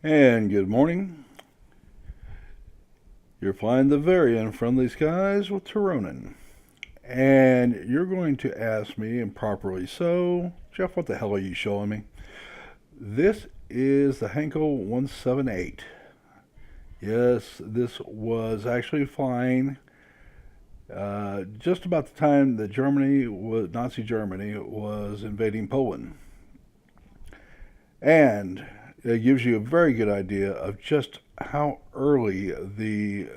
And good morning. You're flying the very unfriendly skies with Tironan. And you're going to ask me, and properly so, Jeff, what the hell are you showing me? This is the Henkel 178. Yes, this was actually flying just about the time that Nazi Germany, was invading Poland. And it gives you a very good idea of just how early the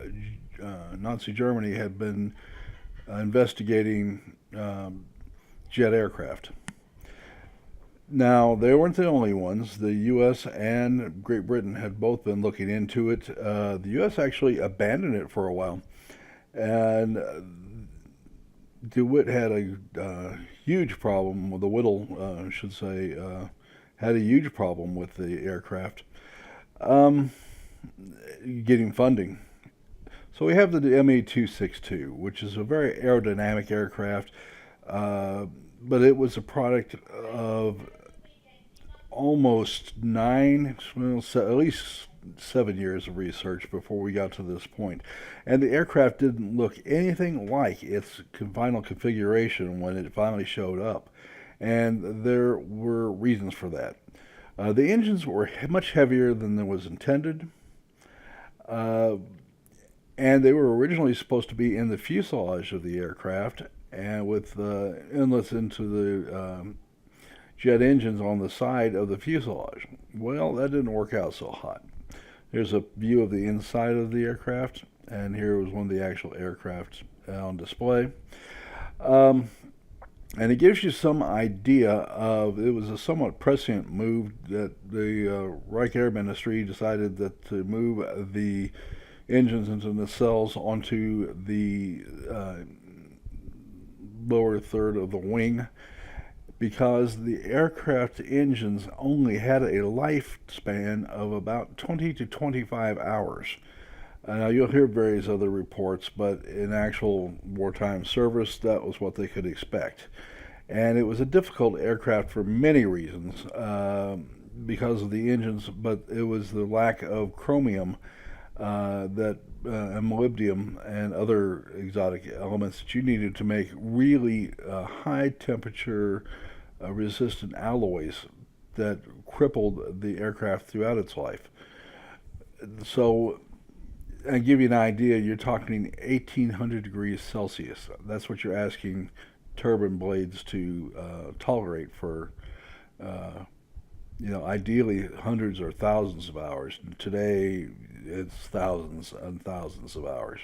Nazi Germany had been investigating jet aircraft. Now, they weren't the only ones. The U.S. and Great Britain had both been looking into it. The U.S. actually abandoned it for a while. And DeWitt had a huge problem, with the Whittle, I should say, had a huge problem with the aircraft um, getting funding. So we have the ME-262, which is a very aerodynamic aircraft, but it was a product of almost at least 7 years of research before we got to this point. And the aircraft didn't look anything like its final configuration when it finally showed up. And there were reasons for that. The engines were much heavier than there was intended. Uh, and they were originally supposed to be in the fuselage of the aircraft and with inlets into the jet engines on the side of the fuselage. Well, that didn't work out so hot. Here's a view of the inside of the aircraft, and here was one of the actual aircrafts on display. Um, and it gives you some idea of, it was a somewhat prescient move that the Reich Air Ministry decided that to move the engines into nacelles onto the lower third of the wing, because the aircraft engines only had a lifespan of about 20 to 25 hours. Now, you'll hear various other reports, but in actual wartime service, that was what they could expect. And it was a difficult aircraft for many reasons, because of the engines, but it was the lack of chromium and molybdenum and other exotic elements that you needed to make really high temperature resistant alloys that crippled the aircraft throughout its life. So, and give you an idea, you're talking 1800 degrees Celsius. That's what you're asking turbine blades to tolerate for, ideally hundreds or thousands of hours. Today, it's thousands and thousands of hours.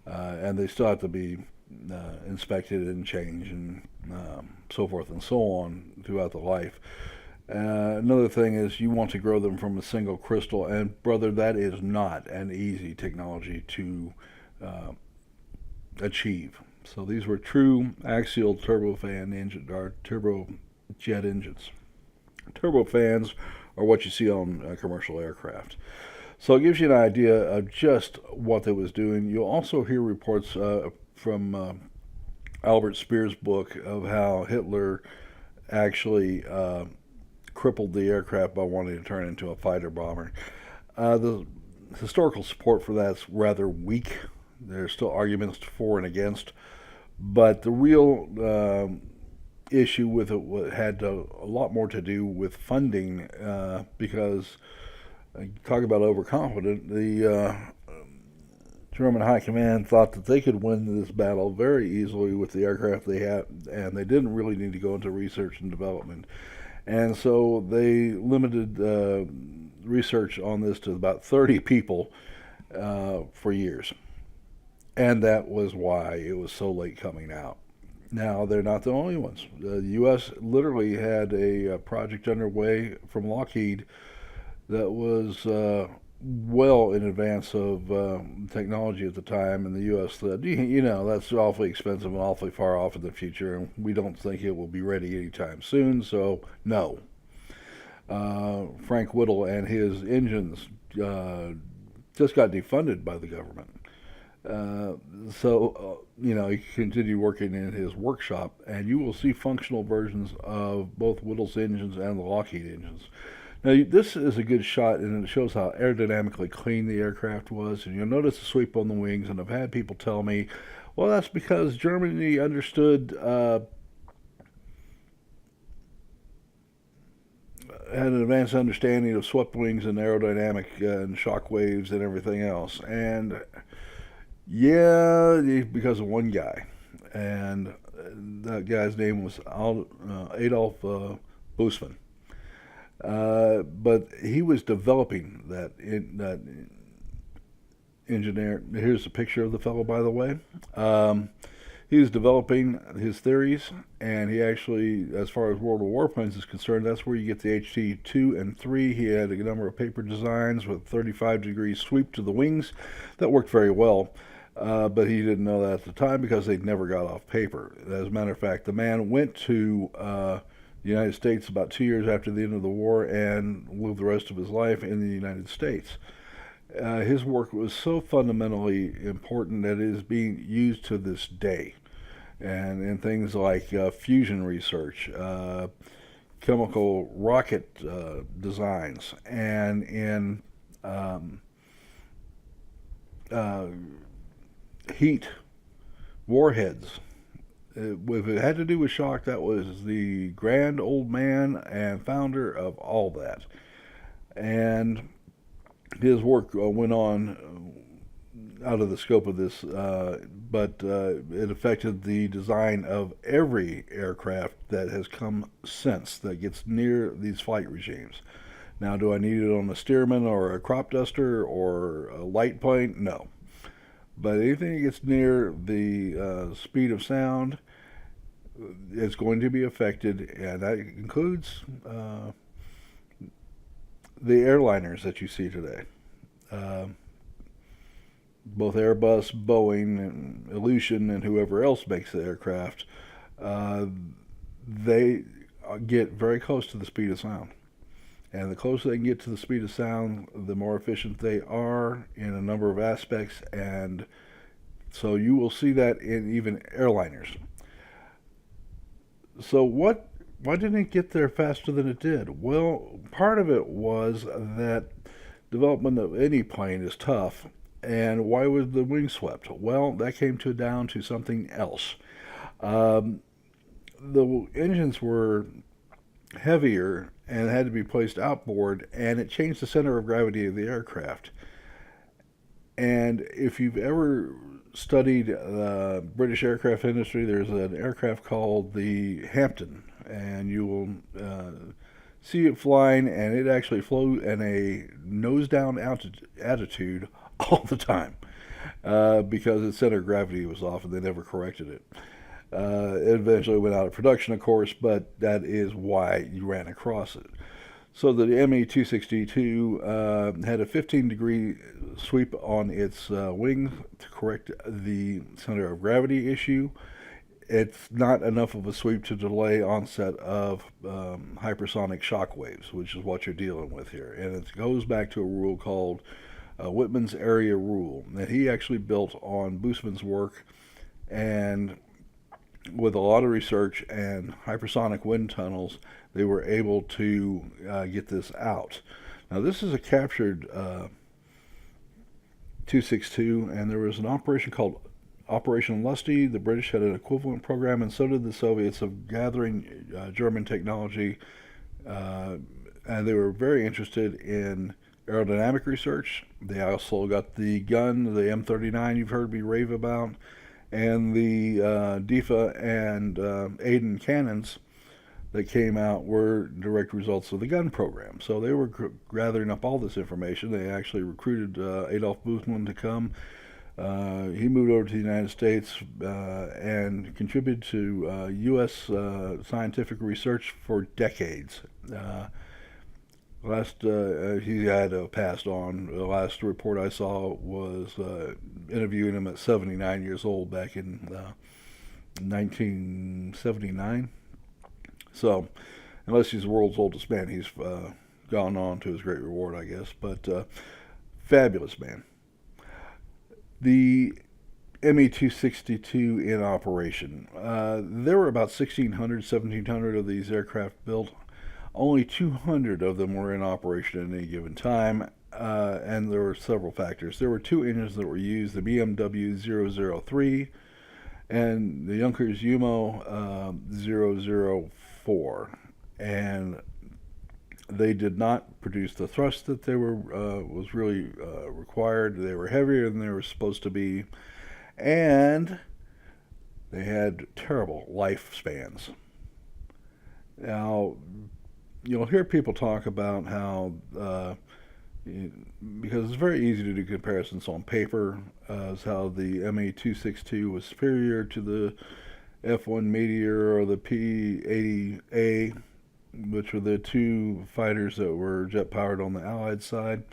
And they still have to be inspected and changed and so forth and so on throughout the life. Another thing is you want to grow them from a single crystal, and brother, that is not an easy technology to achieve. So these were true axial turbofan engine or turbojet engines. Turbofans are what you see on commercial aircraft. So it gives you an idea of just what they was doing. You'll also hear reports from Albert Speer's book of how Hitler actually crippled the aircraft by wanting to turn it into a fighter bomber. The historical support for that's rather weak. There's still arguments for and against, but the real issue with it had a lot more to do with funding, because talk about overconfident. The German High Command thought that they could win this battle very easily with the aircraft they had, and they didn't really need to go into research and development. And so they limited research on this to about 30 people for years. And that was why it was so late coming out. Now, they're not the only ones. The U.S. literally had a project underway from Lockheed that was well in advance of technology at the time, and the U.S. said, that's awfully expensive and awfully far off in the future, and we don't think it will be ready anytime soon, so no. Frank Whittle and his engines just got defunded by the government. He continued working in his workshop, and you will see functional versions of both Whittle's engines and the Lockheed engines. Now, this is a good shot, and it shows how aerodynamically clean the aircraft was. And you'll notice the sweep on the wings, and I've had people tell me, well, that's because Germany understood, had an advanced understanding of swept wings and aerodynamic and shock waves and everything else. And yeah, because of one guy. And that guy's name was Adolf Bussmann. But he was developing that engineer. Here's a picture of the fellow, by the way. He was developing his theories, and he actually, as far as World of Warplanes is concerned, that's where you get the HT2 and 3. He had a number of paper designs with 35-degree sweep to the wings that worked very well. But he didn't know that at the time because they never got off paper. As a matter of fact, the man went to the United States about 2 years after the end of the war and lived the rest of his life in the United States. His work was so fundamentally important that it is being used to this day. And in things like fusion research, chemical rocket designs, and in heat warheads. If it had to do with shock, that was the grand old man and founder of all that. And his work went on out of the scope of this, but it affected the design of every aircraft that has come since that gets near these flight regimes. Now, do I need it on a Stearman or a crop duster or a light plane? No. But anything that gets near the speed of sound is going to be affected, and that includes the airliners that you see today. Both Airbus, Boeing, and Aleutian, and whoever else makes the aircraft, they get very close to the speed of sound. And the closer they can get to the speed of sound, the more efficient they are in a number of aspects. And so you will see that in even airliners. So why didn't it get there faster than it did? Well, part of it was that development of any plane is tough. And why was the wing swept? Well, that came down to something else. The engines were heavier and had to be placed outboard, and it changed the center of gravity of the aircraft. And if you've ever studied the British aircraft industry, there's an aircraft called the Hampton, and you will see it flying, and it actually flew in a nose-down attitude all the time because its center of gravity was off, and they never corrected it. It eventually went out of production, of course, but that is why you ran across it. So the ME-262 had a 15-degree sweep on its wing to correct the center of gravity issue. It's not enough of a sweep to delay onset of hypersonic shock waves, which is what you're dealing with here. And it goes back to a rule called Whitman's area rule that he actually built on Bussmann's work, and with a lot of research and hypersonic wind tunnels, they were able to get this out. Now, this is a captured 262, and there was an operation called Operation Lusty. The British had an equivalent program, and so did the Soviets, of gathering German technology, and they were very interested in aerodynamic research. They also got the gun, the M39 you've heard me rave about, and the DIFA and Aden cannons that came out were direct results of the gun program. So they were gathering up all this information. They actually recruited Adolf Bussmann to come. He moved over to the United States and contributed to U.S. Scientific research for decades. He had passed on. The last report I saw was interviewing him at 79 years old back in 1979. So, unless he's the world's oldest man, he's gone on to his great reward, I guess. But fabulous man. The ME-262 in operation. There were about 1,600, 1,700 of these aircraft built. only 200 of them were in operation at any given time, and there were several factors. There were two engines that were used, the BMW 003 and the Junkers Umo 004, and they did not produce the thrust that they were was really required. They were heavier than they were supposed to be, and they had terrible lifespans. Now, you'll hear people talk about how, because it's very easy to do comparisons on paper, as how the ME-262 was superior to the F-1 Meteor or the P-80A, which were the two fighters that were jet-powered on the Allied side.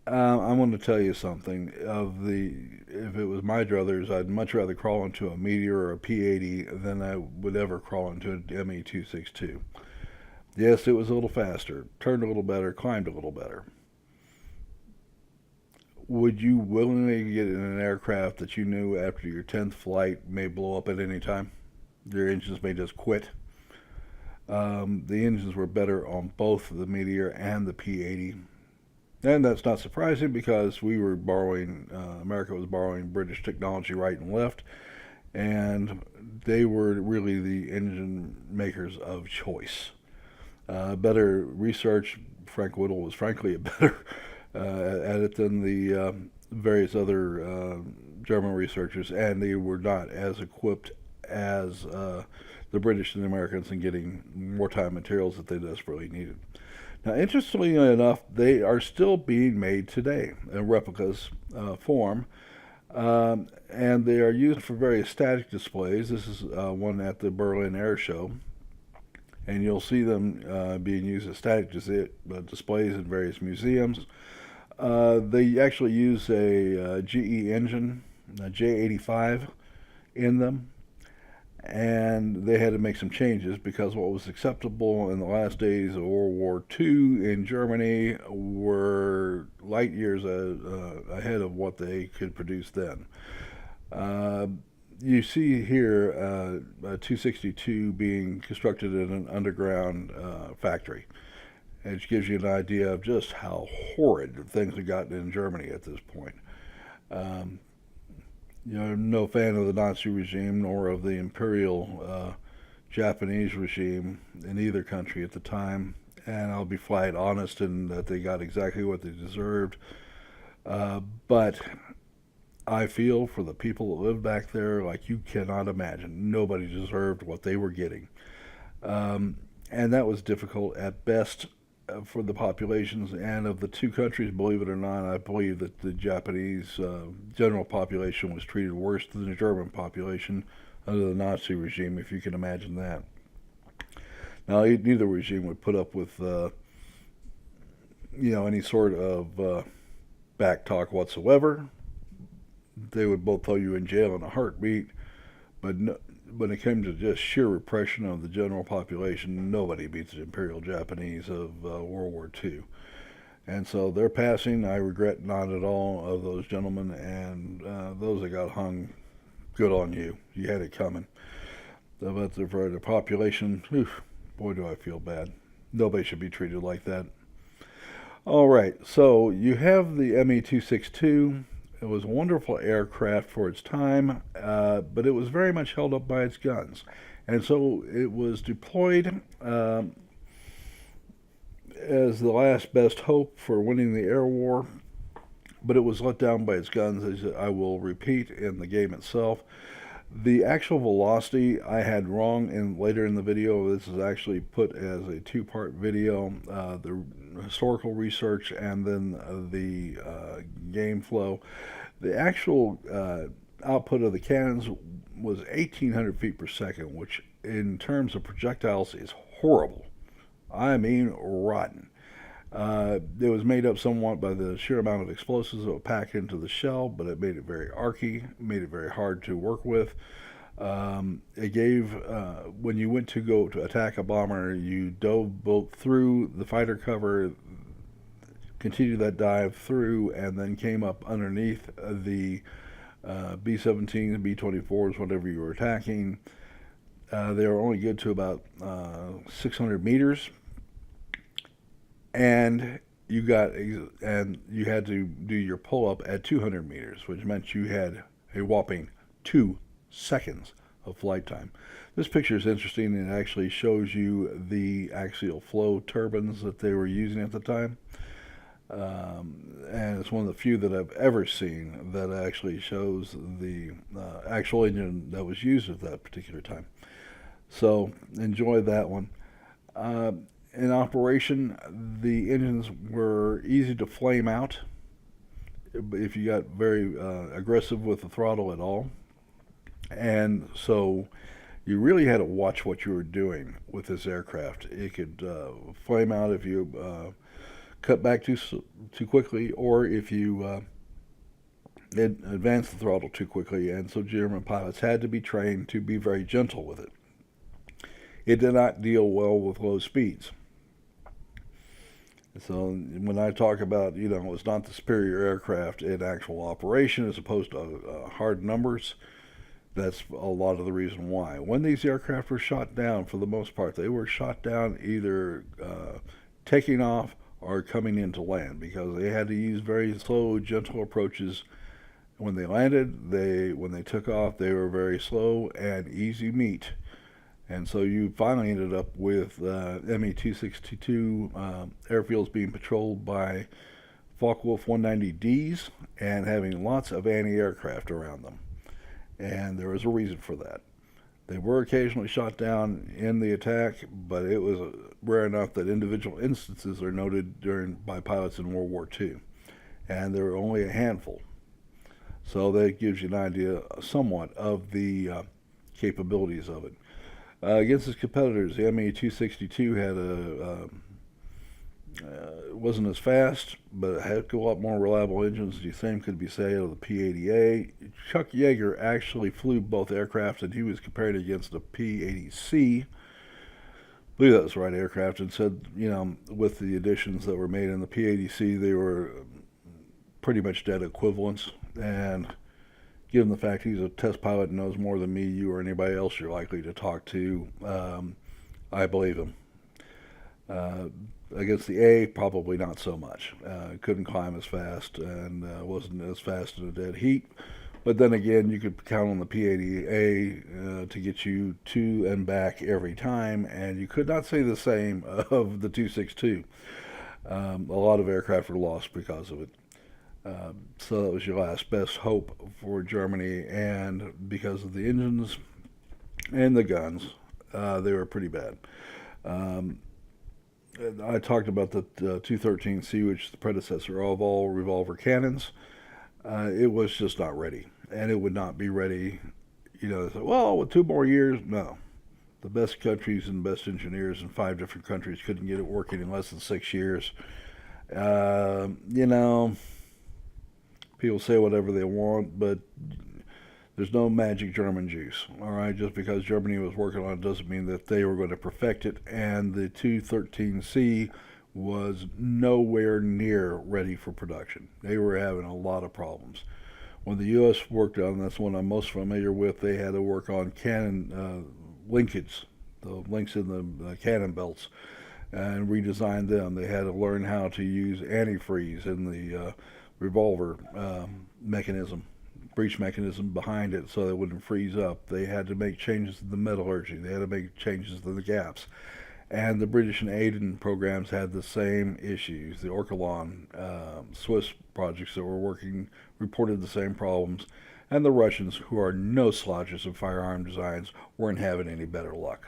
I'm going to tell you something. If it was my druthers, I'd much rather crawl into a Meteor or a P-80 than I would ever crawl into an ME-262. Yes, it was a little faster, turned a little better, climbed a little better. Would you willingly get in an aircraft that you knew after your 10th flight may blow up at any time? Your engines may just quit. The engines were better on both the Meteor and the P-80. And that's not surprising because we were America was borrowing British technology right and left, and they were really the engine makers of choice. Better research. Frank Whittle was frankly better at it than the various other German researchers, and they were not as equipped as the British and the Americans in getting wartime materials that they desperately needed. Now, interestingly enough, they are still being made today in replicas form, and they are used for various static displays. This is one at the Berlin Air Show, and you'll see them being used as static displays in various museums. They actually use a GE engine, a J85, in them, and they had to make some changes because what was acceptable in the last days of World War II in Germany were light years ahead of what they could produce then. You see here a 262 being constructed in an underground factory, which gives you an idea of just how horrid things have gotten in Germany at this point. No fan of the Nazi regime nor of the imperial Japanese regime in either country at the time, and I'll be flat honest in that they got exactly what they deserved. But I feel for the people that lived back there like you cannot imagine. Nobody deserved what they were getting. And that was difficult at best for the populations, and of the two countries, believe it or not, I believe that the Japanese general population was treated worse than the German population under the Nazi regime, if you can imagine that. Now, neither regime would put up with any sort of back talk whatsoever. They would both throw you in jail in a heartbeat, but when it came to just sheer repression of the general population, nobody beats the Imperial Japanese of World War II. And so their passing, I regret not at all of those gentlemen, and those that got hung, good on you. You had it coming. But for the population, boy, do I feel bad. Nobody should be treated like that. All right, so you have the ME-262. It was a wonderful aircraft for its time, but it was very much held up by its guns. And so it was deployed as the last best hope for winning the air war, but it was let down by its guns, as I will repeat in the game itself. The actual velocity I had wrong later in the video. This is actually put as a two-part video, the historical research and then the game flow. The actual output of the cannons was 1,800 feet per second, which in terms of projectiles is horrible. I mean rotten. It was made up somewhat by the sheer amount of explosives that were packed into the shell, but it made it very archy, made it very hard to work with. It gave, when you went to go to attack a bomber, you dove both through the fighter cover, continued that dive through, and then came up underneath the B-17s, B-24s, whatever you were attacking. They were only good to about 600 meters, and you had to do your pull-up at 200 meters, which meant you had a whopping 2 seconds of flight time. This picture is interesting. It actually shows you the axial flow turbines that they were using at the time. And it's one of the few that I've ever seen that actually shows the actual engine that was used at that particular time. So enjoy that one. In operation, the engines were easy to flame out if you got very aggressive with the throttle at all. And so you really had to watch what you were doing with this aircraft. It could flame out if you cut back too quickly, or if you advanced the throttle too quickly. And so German pilots had to be trained to be very gentle with it. It did not deal well with low speeds. So when I talk about, it's not the superior aircraft in actual operation as opposed to hard numbers, that's a lot of the reason why. When these aircraft were shot down, for the most part, they were shot down either taking off or coming into land, because they had to use very slow, gentle approaches. When they landed, when they took off, they were very slow and easy meat. And so you finally ended up with ME-262 airfields being patrolled by Focke-Wulf 190Ds and having lots of anti-aircraft around them. And there was a reason for that. They were occasionally shot down in the attack, but it was rare enough that individual instances are noted by pilots in World War II. And there were only a handful. So that gives you an idea somewhat of the capabilities of it. Against its competitors, the ME-262 had wasn't as fast, but it had a lot more reliable engines. The same could be said of the P-80A. Chuck Yeager actually flew both aircraft, and he was compared against the P-80C. I believe that was the right aircraft, and said, with the additions that were made in the P-80C, they were pretty much dead equivalents. And given the fact he's a test pilot and knows more than me, you, or anybody else you're likely to talk to, I believe him. Against the A, probably not so much. Couldn't climb as fast and wasn't as fast in a dead heat. But then again, you could count on the P-80A to get you to and back every time, and you could not say the same of the 262. A lot of aircraft were lost because of it. So that was your last best hope for Germany, and because of the engines and the guns, they were pretty bad. I talked about the 213C, which is the predecessor of all revolver cannons. It was just not ready, and it would not be ready. Well, with 2 more years, no. The best countries and best engineers in 5 different countries couldn't get it working in less than 6 years. People say whatever they want, but there's no magic German juice, all right? Just because Germany was working on it doesn't mean that they were going to perfect it, and the 213C was nowhere near ready for production. They were having a lot of problems. When the U.S. worked on, that's one I'm most familiar with, they had to work on cannon linkage, the links in the cannon belts, and redesign them. They had to learn how to use antifreeze in the revolver mechanism, breech mechanism behind it, so they wouldn't freeze up. They had to make changes to the metallurgy. They had to make changes to the gaps. And the British and Aden programs had the same issues. The Orkalan Swiss projects that were working reported the same problems. And the Russians, who are no slouches in firearm designs, weren't having any better luck.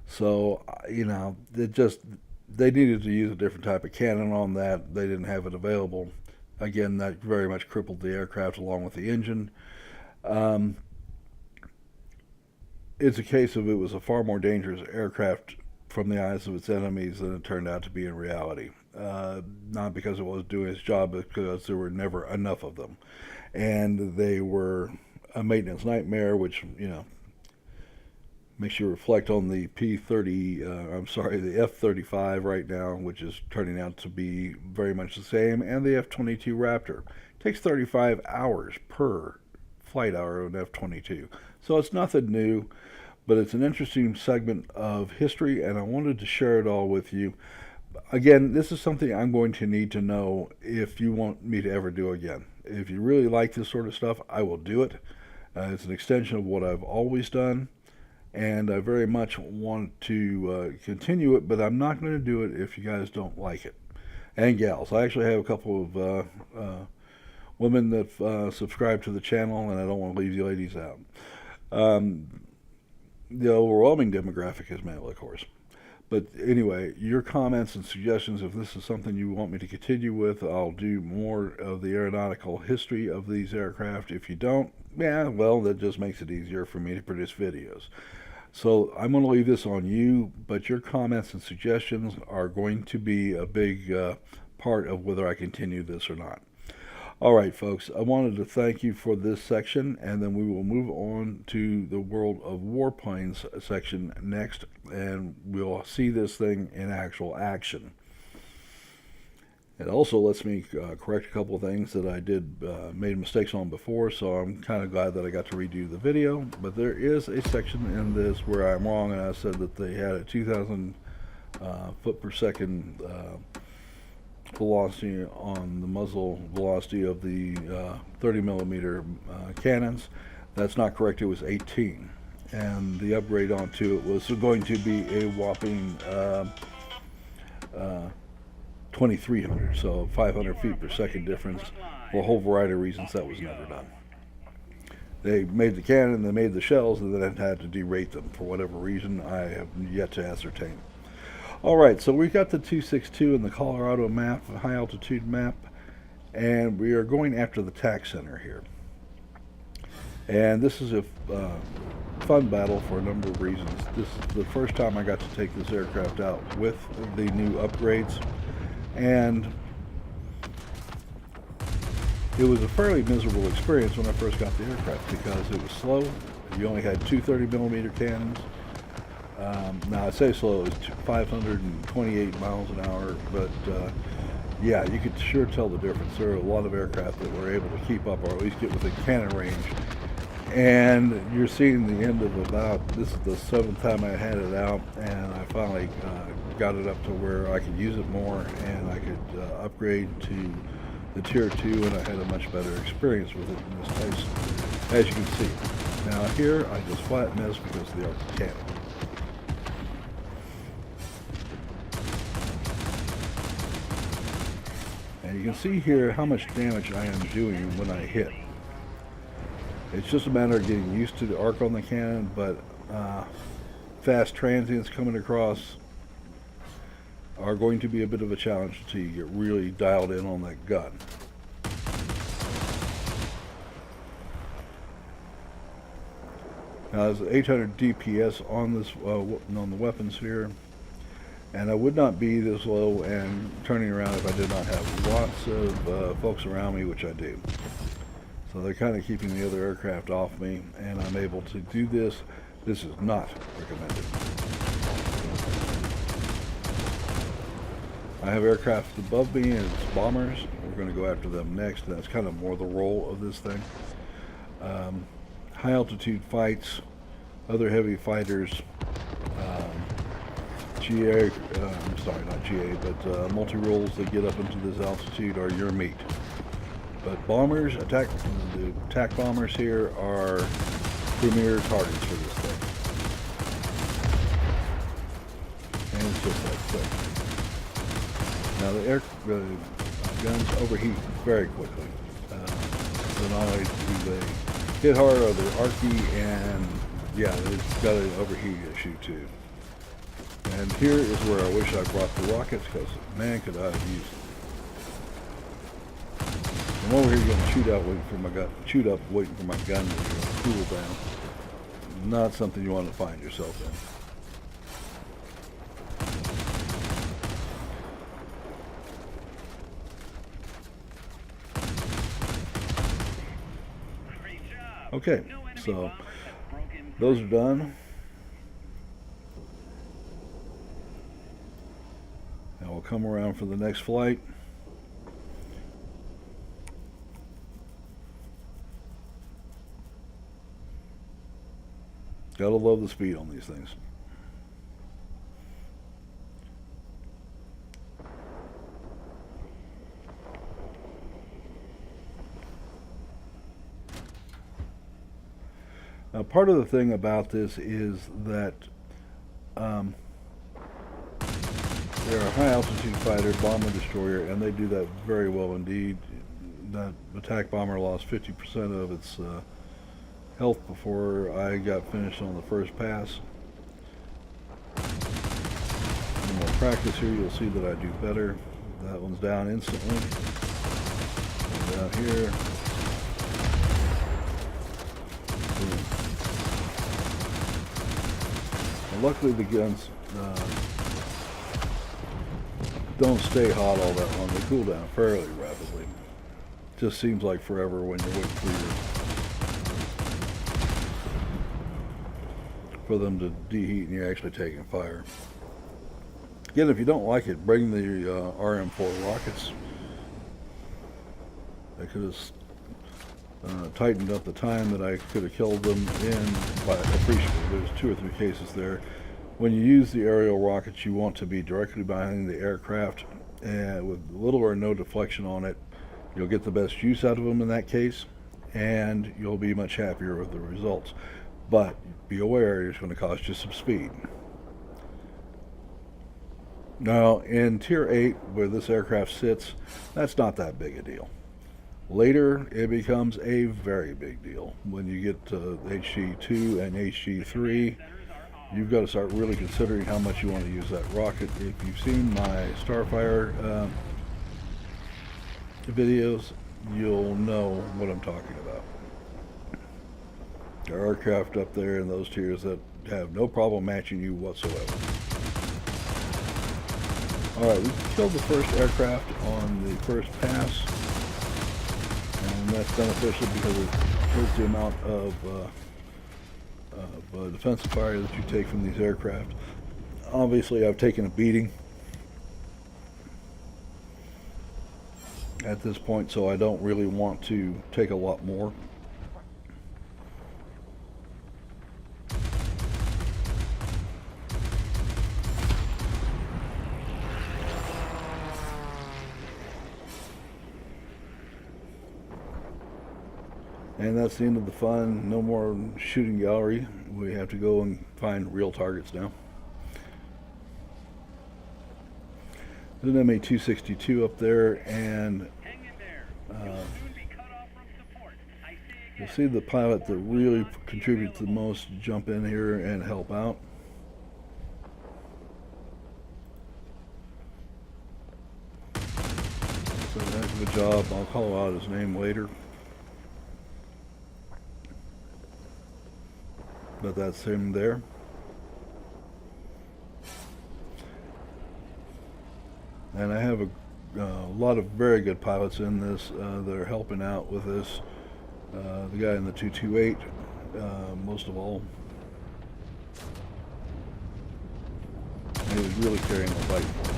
So, they needed to use a different type of cannon on that. They didn't have it available. Again, that very much crippled the aircraft along with the engine. It's a case of it was a far more dangerous aircraft from the eyes of its enemies than it turned out to be in reality. Not because it was doing its job, but because there were never enough of them. And they were a maintenance nightmare, which, makes you reflect on the the F-35 right now, which is turning out to be very much the same, and the F-22 Raptor. It takes 35 hours per flight hour of an F-22. So it's nothing new, but it's an interesting segment of history, and I wanted to share it all with you. Again, this is something I'm going to need to know if you want me to ever do again. If you really like this sort of stuff, I will do it. It's an extension of what I've always done, and I very much want to continue it, but I'm not going to do it if you guys don't like it. And gals. I actually have a couple of women that subscribe to the channel, and I don't want to leave you ladies out. The overwhelming demographic is male, of course. But anyway, your comments and suggestions, if this is something you want me to continue with, I'll do more of the aeronautical history of these aircraft. If you don't, yeah, well, that just makes it easier for me to produce videos. So I'm going to leave this on you, but your comments and suggestions are going to be a big part of whether I continue this or not. All right, folks, I wanted to thank you for this section, and then we will move on to the world of warplanes section next, and we'll see this thing in actual action. It also lets me correct a couple of things that I made mistakes on before, so I'm kind of glad that I got to redo the video. But there is a section in this where I'm wrong, and I said that they had a 2,000 foot per second velocity on the muzzle velocity of the 30 millimeter cannons. That's not correct. It was 18, and the upgrade onto it was going to be a whopping 2,300, so 500 feet per second difference. For a whole variety of reasons, that was never done. They made the cannon, they made the shells, and then had to derate them for whatever reason I have yet to ascertain. All right, so we got the 262 in the Colorado map, a high altitude map, and we are going after the TAC center here. And this is a fun battle for a number of reasons. This is the first time I got to take this aircraft out with the new upgrades, and it was a fairly miserable experience when I first got the aircraft because it was slow. You only had two 30 millimeter cannons. Now I say slow, it was 528 miles an hour, but yeah, you could sure tell the difference. There are a lot of aircraft that were able to keep up or at least get within cannon range. And you're seeing the end of this is the 7th time I had it out, and I finally got it up to where I could use it more and I could upgrade to the Tier 2, and I had a much better experience with it in this case, as you can see. Now here, I just flat missed because of the arc cannon. And you can see here how much damage I am doing when I hit. It's just a matter of getting used to the arc on the cannon, but fast transients coming across are going to be a bit of a challenge until you get really dialed in on that gun. Now there's 800 DPS on this on the weapons here, and I would not be this low and turning around if I did not have lots of folks around me, which I do. So they're kind of keeping the other aircraft off me, and I'm able to do this. This is not recommended. I have aircraft above me, and it's bombers. We're going to go after them next. That's kind of more the role of this thing. High altitude fights, other heavy fighters, GA, I'm sorry, not GA, but multi-rolls that get up into this altitude are your meat. But bombers, the attack bombers here are premier targets for this thing. And it's just that quick. Now the guns overheat very quickly. So not only do they hit hard, or they're archy, and yeah, it's got an overheat issue too. And here is where I wish I brought the rockets, because man, could I have used them. I'm over here getting chewed up waiting for my gun to cool down. Not something you want to find yourself in. Okay, so those are done. And we'll come around for the next flight. Gotta love the speed on these things. Now, part of the thing about this is that they're a high altitude fighter, bomber destroyer, and they do that very well indeed. That attack bomber lost 50% of its health before I got finished on the first pass. In more practice here, you'll see that I do better. That one's down instantly. Down here. And luckily the guns don't stay hot all that long. They cool down fairly rapidly. Just seems like forever when you're waiting for them to deheat and you're actually taking fire. Again, if you don't like it, bring the RM4 rockets. I could have tightened up the time that I could have killed them in by appreciably. There's 2 or 3 cases there. When you use the aerial rockets, you want to be directly behind the aircraft, and with little or no deflection on it, you'll get the best use out of them in that case, and you'll be much happier with the results. But be aware, it's going to cost you some speed. Now, in Tier 8, where this aircraft sits, that's not that big a deal. Later, it becomes a very big deal. When you get to HG2 and HG3, you've got to start really considering how much you want to use that rocket. If you've seen my Starfire videos, you'll know what I'm talking about. There are aircraft up there in those tiers that have no problem matching you whatsoever. Alright, we killed the first aircraft on the first pass, and that's beneficial because it hurts the amount of defensive fire that you take from these aircraft. Obviously, I've taken a beating at this point, so I don't really want to take a lot more. And that's the end of the fun. No more shooting gallery. We have to go and find real targets now. There's an MA-262 up there, and you'll see the pilot that really contributes the most jump in here and help out. So heck of a job. I'll call out his name later. But that's him there. And I have a lot of very good pilots in this that are helping out with this. The guy in the 228, most of all. And he was really carrying the fight for us.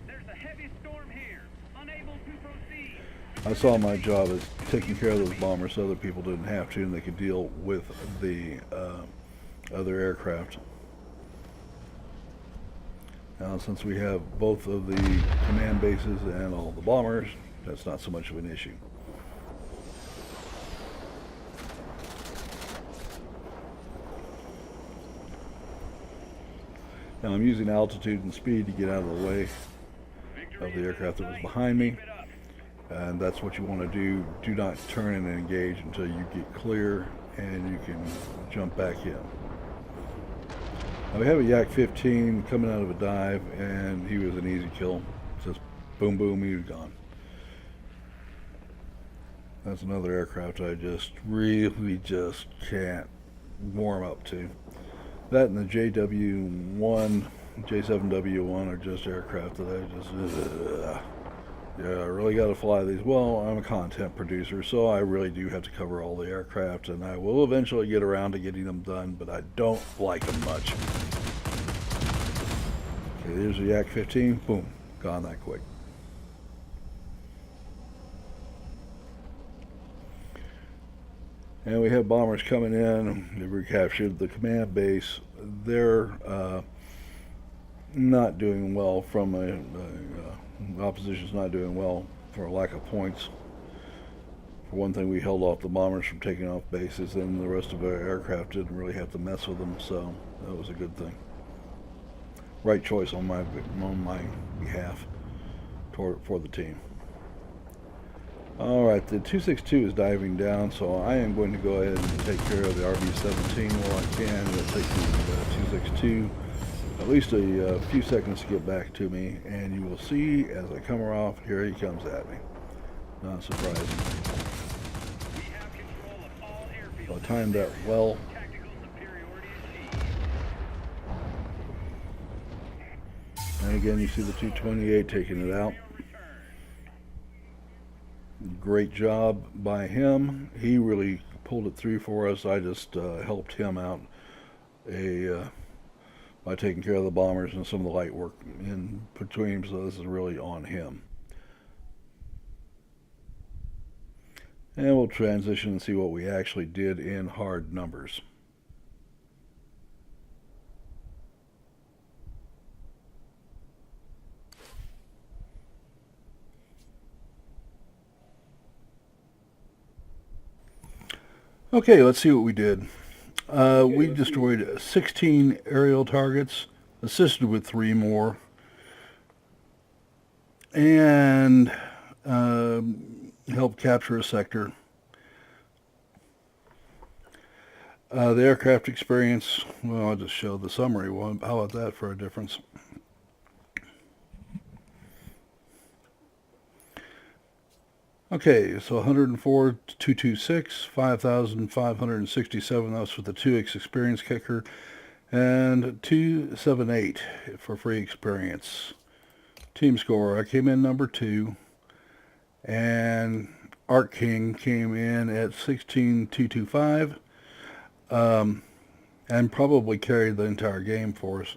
There's a heavy storm here. Unable to proceed. I saw my job as taking care of those bombers so other people didn't have to, and they could deal with the other aircraft. Now, since we have both of the command bases and all the bombers, that's not so much of an issue. Now I'm using altitude and speed to get out of the way of the aircraft that was behind me. And that's what you want to do. Do not turn and engage until you get clear and you can jump back in. Now we have a Yak-15 coming out of a dive, and he was an easy kill. Just boom boom, he was gone. That's another aircraft I just really can't warm up to. That and the JW1, J7W1 are just aircraft that I just yeah, I really got to fly these. Well, I'm a content producer, so I really do have to cover all the aircraft, and I will eventually get around to getting them done, but I don't like them much. Okay, there's the Yak-15. Boom, gone that quick. And we have bombers coming in. They've recaptured the command base. They're not doing well from the opposition's not doing well for a lack of points. For one thing, we held off the bombers from taking off bases, and the rest of our aircraft didn't really have to mess with them, so that was a good thing. Right choice on my behalf for the team. Alright, the 262 is diving down, so I am going to go ahead and take care of the RB-17 while I can. It'll take the 262 at least a few seconds to get back to me, and you will see as I come off, here he comes at me. Not surprising. So I timed that well. And again, you see the 228 taking it out. Great job by him. He really pulled it through for us. I just helped him out by taking care of the bombers and some of the light work in between, so this is really on him. And we'll transition and see what we actually did in hard numbers. Okay, let's see what we did. We destroyed 16 aerial targets, assisted with 3 more, and helped capture a sector. The aircraft experience, well, I'll just show the summary one. How about that for a difference? Okay, so 104, 226, 5,567, that's with the 2x experience kicker, and 278 for free experience. Team score, I came in number 2, and Art King came in at 16,225, and probably carried the entire game for us.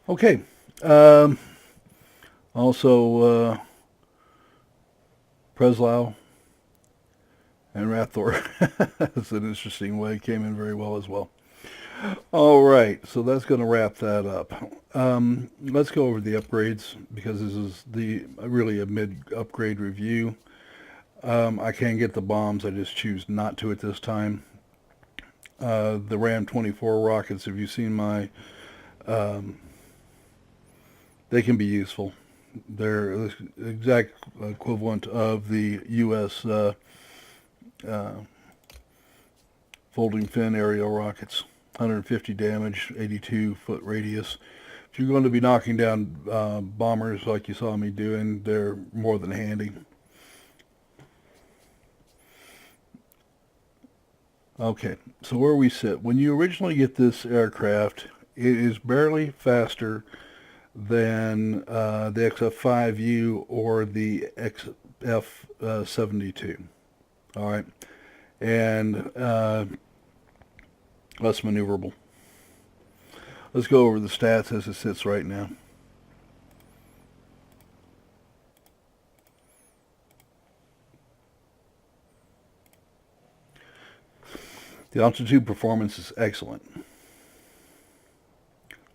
Okay. Also, Preslau and Rathor. That's an interesting way. Came in very well as well. All right, so that's going to wrap that up. Let's go over the upgrades, because this is really a mid-upgrade review. I can get the bombs. I just choose not to at this time. The Ram 24 rockets, have you seen my... they can be useful. They're the exact equivalent of the U.S. Folding fin aerial rockets. 150 damage, 82-foot radius. If you're going to be knocking down bombers like you saw me doing, they're more than handy. Okay, so where we sit. When you originally get this aircraft, it is barely faster than the XF-5U or the XF-72. All right, and less maneuverable. Let's go over the stats as it sits right now. The altitude performance is excellent.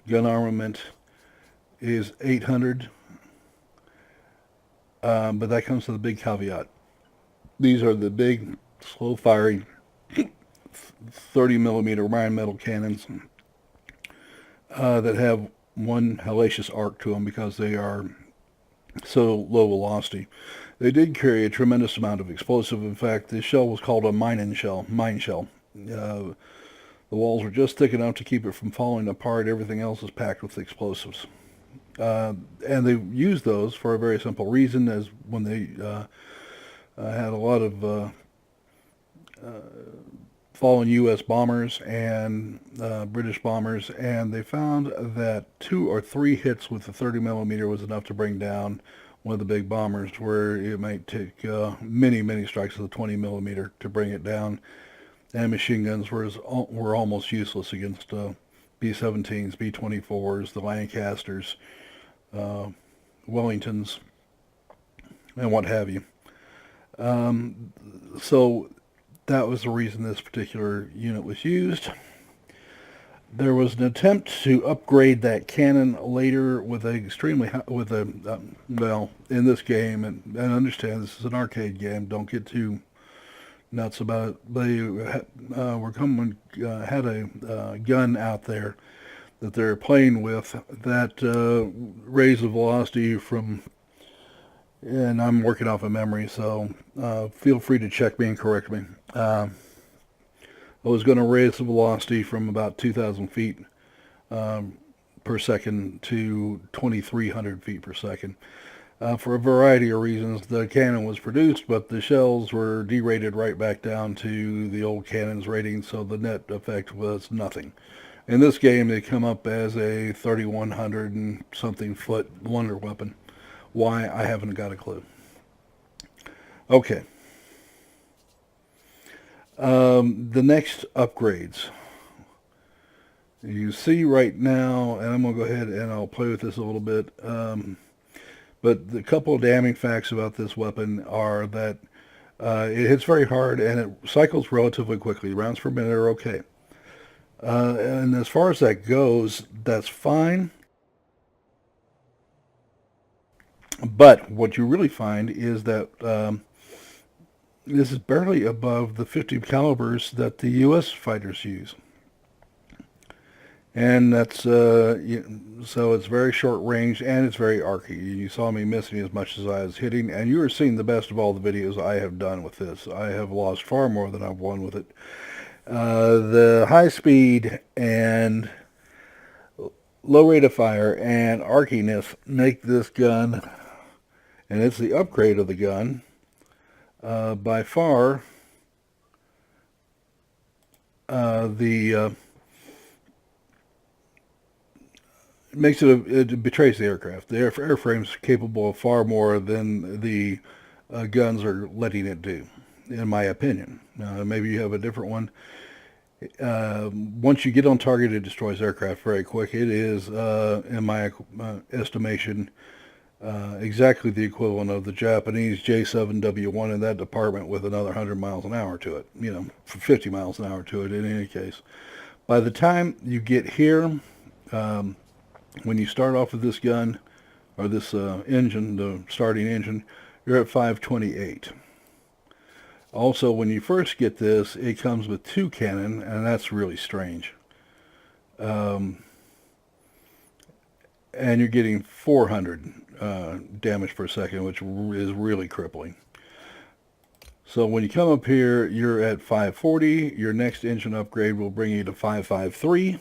Gun armament is 800, but that comes with a big caveat. These are the big, slow-firing 30mm Rheinmetall cannons that have one hellacious arc to them because they are so low velocity. They did carry a tremendous amount of explosive. In fact, this shell was called a mine shell. The walls were just thick enough to keep it from falling apart. Everything else is packed with explosives. And they used those for a very simple reason, as when they had a lot of fallen U.S. bombers and British bombers, and they found that 2 or 3 hits with the 30mm was enough to bring down one of the big bombers, where it might take many strikes of the 20 millimeter to bring it down. And machine guns were almost useless against B-17s, B-24s, the Lancasters, Wellingtons, and what have you. So that was the reason this particular unit was used. There was an attempt to upgrade that cannon later with well, in this game, and understand this is an arcade game, don't get too nuts about it. They had a gun out there that they're playing with that raised the velocity from, and I'm working off of memory, so feel free to check me and correct me. I was going to raise the velocity from about 2,000 feet per second to 2,300 feet per second. For a variety of reasons, the cannon was produced, but the shells were derated right back down to the old cannon's rating, so the net effect was nothing. In this game, they come up as a 3,100 and something foot wonder weapon. Why, I haven't got a clue. Okay. The next upgrades. You see right now, and I'm going to go ahead and I'll play with this a little bit, but the couple of damning facts about this weapon are that it hits very hard and it cycles relatively quickly. Rounds per minute are okay. And as far as that goes, that's fine. But what you really find is that this is barely above the 50 calibers that the U.S. fighters use. And that's, so it's very short range and it's very archy. You saw me missing as much as I was hitting, and you are seeing the best of all the videos I have done with this. I have lost far more than I've won with it. The high speed and low rate of fire and arciness make this gun, and it's the upgrade of the gun, by far it betrays the aircraft. The airframe's capable of far more than the guns are letting it do, in my opinion. Maybe you have a different one. Once you get on target, it destroys aircraft very quick. It is, in my estimation, exactly the equivalent of the Japanese J7W1 in that department, with another 100 miles an hour to it, 50 miles an hour to it in any case. By the time you get here, when you start off with this gun, or this engine, the starting engine, you're at 528. Also, when you first get this, it comes with 2 cannon, and that's really strange. And you're getting 400 damage per second, which is really crippling. So when you come up here, you're at 540. Your next engine upgrade will bring you to 553.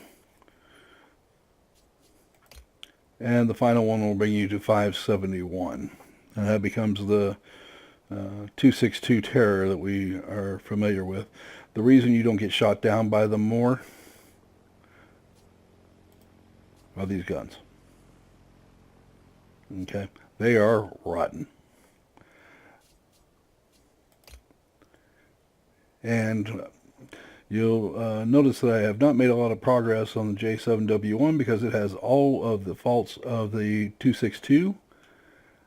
And the final one will bring you to 571. And that becomes the 262 Terror that we are familiar with. The reason you don't get shot down by them more are these guns. Okay, they are rotten. And you'll notice that I have not made a lot of progress on the J7W1 because it has all of the faults of the 262.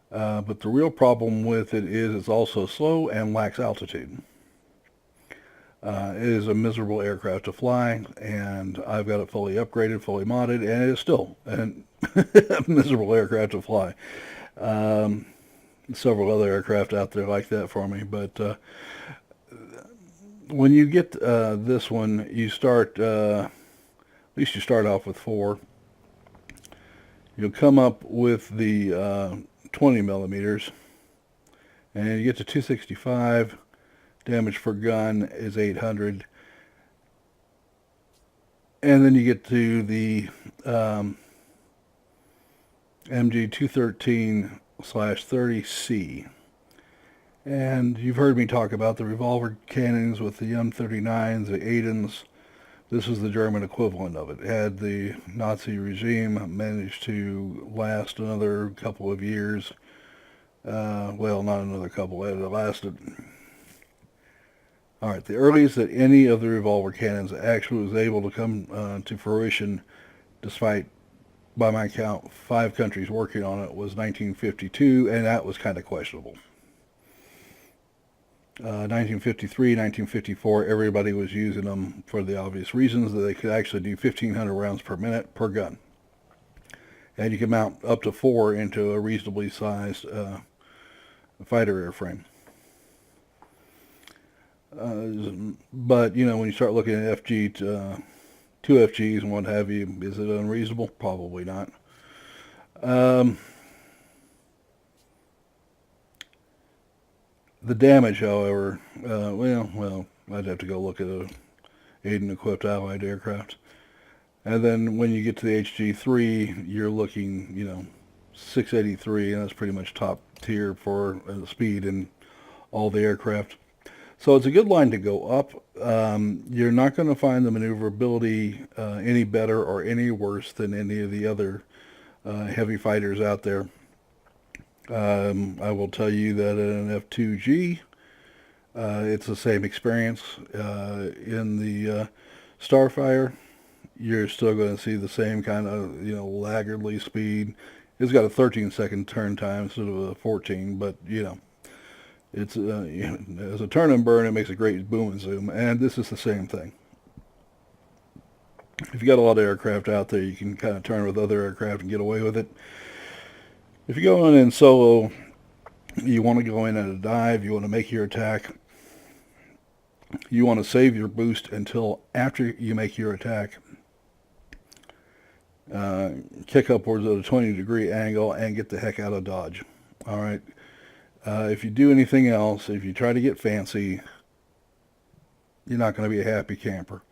But the real problem with it is it's also slow and lacks altitude. It is a miserable aircraft to fly, and I've got it fully upgraded, fully modded, and it is still a miserable aircraft to fly. Several other aircraft out there like that for me, but when you get this one, you start, at least you start off with 4. You'll come up with the 20 millimeters, and you get to 265. Damage per gun is 800, and then you get to the MG 213/30C, and you've heard me talk about the revolver cannons with the M39s, the Aidens. This is the German equivalent of it. Had the Nazi regime managed to last another couple of years, Well, not another couple. It lasted. All right, the earliest that any of the revolver cannons actually was able to come to fruition, despite, by my count, 5 countries working on it, was 1952, and that was kind of questionable. 1953, 1954, everybody was using them for the obvious reasons that they could actually do 1,500 rounds per minute per gun. And you can mount up to 4 into a reasonably sized fighter airframe. But, you know, when you start looking at FG, 2FGs and what have you, is it unreasonable? Probably not. The damage, however, well, I'd have to go look at a Aiden-equipped Allied aircraft. And then when you get to the HG3, you're looking, 683, and that's pretty much top tier for speed in all the aircraft. So it's a good line to go up. You're not going to find the maneuverability any better or any worse than any of the other heavy fighters out there. I will tell you that in an F-2G, it's the same experience. In the Starfire, you're still going to see the same kind of, laggardly speed. It's got a 13-second turn time instead of a 14, but, it's as a turn and burn, it makes a great boom and zoom, and this is the same thing. If you got a lot of aircraft out there, you can kind of turn with other aircraft and get away with it. If you go in solo, you want to go in at a dive, you want to make your attack, you want to save your boost until after you make your attack, kick upwards at a 20-degree angle, and get the heck out of Dodge. All right. If you do anything else, if you try to get fancy, you're not going to be a happy camper.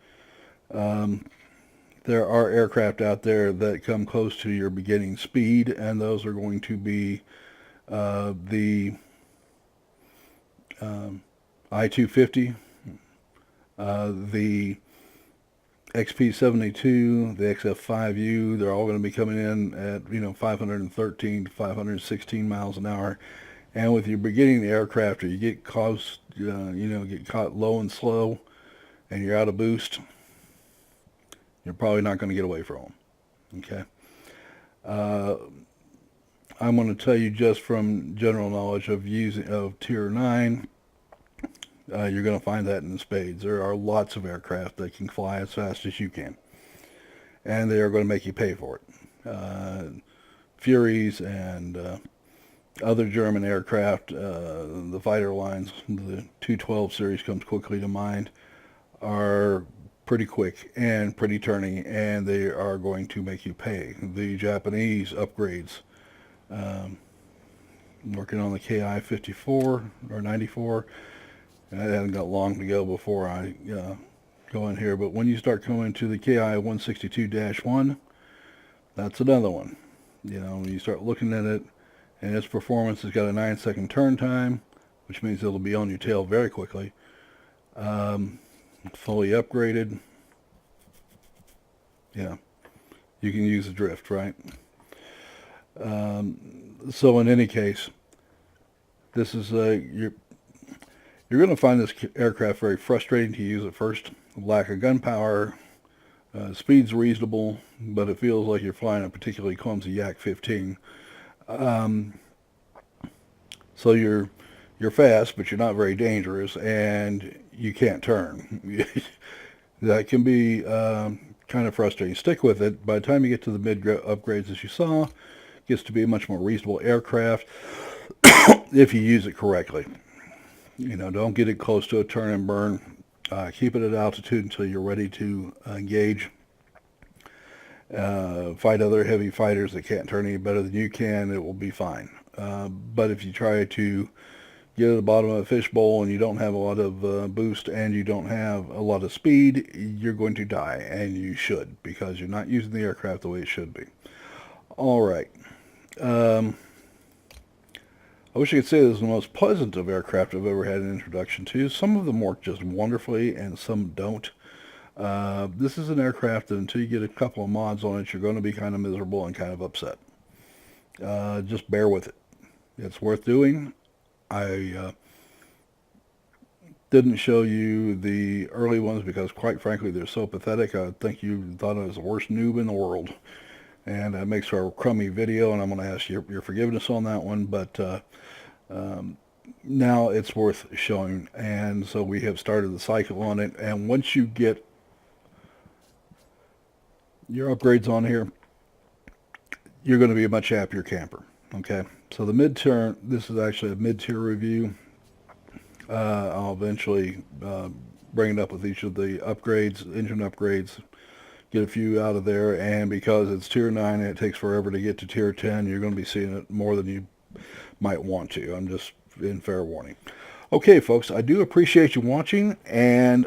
There are aircraft out there that come close to your beginning speed, and those are going to be the I-250, the XP-72, the XF-5U. They're all going to be coming in at 513 to 516 miles an hour. And with your beginning aircraft, or you get close, get caught low and slow, and you're out of boost, you're probably not going to get away from them. Okay. I'm going to tell you just from general knowledge of Tier 9, you're going to find that in spades. There are lots of aircraft that can fly as fast as you can, and they are going to make you pay for it. Furies and other German aircraft, the fighter lines, the 212 series comes quickly to mind, are pretty quick and pretty turny, and they are going to make you pay. The Japanese upgrades, working on the KI-54 or 94, I haven't got long to go before I go in here, but when you start coming to the KI-162-1, that's another one. When you start looking at it, and its performance has got a 9-second turn time, which means it'll be on your tail very quickly. Fully upgraded. Yeah, you can use the drift, right? So in any case, this is you're going to find this aircraft very frustrating to use at first. Lack of gunpowder, speed's reasonable, but it feels like you're flying a particularly clumsy Yak-15. So you're fast, but you're not very dangerous, and you can't turn. That can be kind of frustrating. Stick with it. By the time you get to the mid upgrades, as you saw, it gets to be a much more reasonable aircraft if you use it correctly. Don't get it close to a turn and burn. Keep it at altitude until you're ready to engage. Fight other heavy fighters that can't turn any better than you can. It will be fine. But if you try to get at the bottom of a fishbowl and you don't have a lot of boost and you don't have a lot of speed, you're going to die, and you should, because you're not using the aircraft the way it should be. All right. I wish I could say this is the most pleasant of aircraft I've ever had an introduction to. Some of them work just wonderfully and some don't. This is an aircraft that until you get a couple of mods on it, you're going to be kind of miserable and kind of upset. Just bear with it. It's worth doing. I didn't show you the early ones because, quite frankly, they're so pathetic. I think you thought I was the worst noob in the world. And it makes for a crummy video, and I'm going to ask your forgiveness on that one. But now it's worth showing. And so we have started the cycle on it. And once you get your upgrades on here, you're going to be a much happier camper. Okay, so the mid-tier, this is actually a mid-tier review. I'll eventually bring it up with each of the upgrades, engine upgrades, get a few out of there, and because it's tier 9 and it takes forever to get to tier 10, you're going to be seeing it more than you might want to. I'm just in fair warning. Okay, folks, I do appreciate you watching, and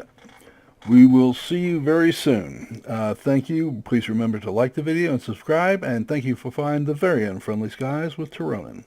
we will see you very soon. Thank you. Please remember to like the video and subscribe, and thank you for finding the very unfriendly skies with Tironan.